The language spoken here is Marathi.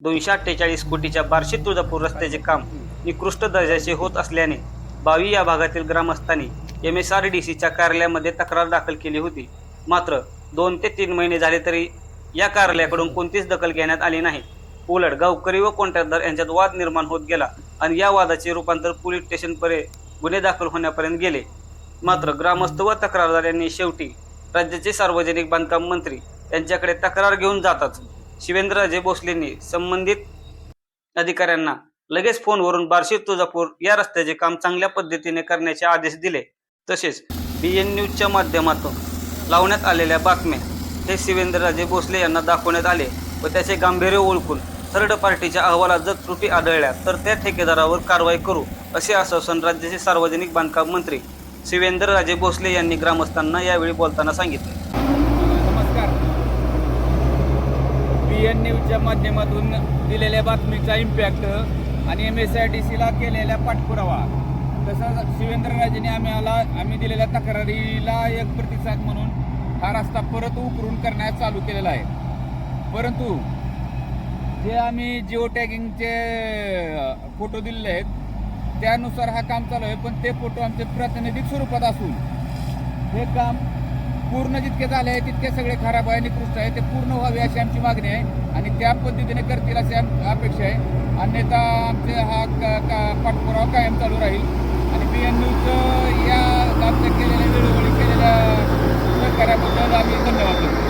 248 कोटीच्या बार्शी तुळजापूर रस्त्याचे काम निकृष्ट दर्जाचे होत असल्याने बावी या भागातील ग्रामस्थांनी MSRDCच्या कार्यालयामध्ये तक्रार दाखल केली होती। मात्र 2 ते 3 महिने झाले तरी या कार्यालयाकडून कोणतीच दखल घेण्यात आली नाही। उलट गावकरी व कॉन्ट्रॅक्टर यांच्यात वाद निर्माण होत गेला आणि या वादाचे रूपांतर पोलीस स्टेशनपर्यंत गुन्हे दाखल होण्यापर्यंत गेले। मात्र ग्रामस्थ व तक्रारदार यांनी शेवटी राज्याचे सार्वजनिक बांधकाम मंत्री यांच्याकडे तक्रार घेऊन जाताच शिवेंद्रराजे भोसलेंनी संबंधित अधिकाऱ्यांना लगेच फोनवरून बार्शी तुळजापूर या रस्त्याचे काम चांगल्या पद्धतीने करण्याचे आदेश दिले। तसेच BN न्यूजच्या माध्यमातून लावण्यात आलेल्या बातम्या हे शिवेंद्रराजे भोसले यांना दाखवण्यात आले व त्याचे गांभीर्य ओळखून थर्ड पार्टीच्या अहवालात जर त्रुटी आढळल्या तर त्या ठेकेदारावर कारवाई करू असे आश्वासन राज्याचे सार्वजनिक बांधकाम मंत्री शिवेंद्रराजे भोसले यांनी ग्रामस्थांना यावेळी बोलताना सांगितले। नमस्कार। BN न्यूजच्या माध्यमातून दिलेल्या बातमीचा इम्पॅक्ट आणि MSRDCला केलेला पाठपुरावा तसंच शिवेंद्रराजेने आम्ही दिलेल्या तक्रारीला एक प्रतिसाद म्हणून हा रस्ता परत उकरून करण्यास चालू केलेला आहे। परंतु जे आम्ही जिओ टॅगिंगचे फोटो दिलेले आहेत त्यानुसार हा काम चालू आहे, पण ते फोटो आमचे प्रातिनिधिक स्वरूपात असून हे काम पूर्ण जितके झाले आहे तितके सगळे खराब आहे, निकृष्ट आहे, ते पूर्ण व्हावे अशी आमची मागणी आहे आणि त्या पद्धतीने करतील अशी अपेक्षा आहे। अन्यथा आमचे हा पाठपुरावा कायम चालू राहील आणि BN न्यूज या आमच्या केलेल्या वेळोवेळी केलेल्या सहकार्याबद्दल आम्ही धन्यवाद देतो।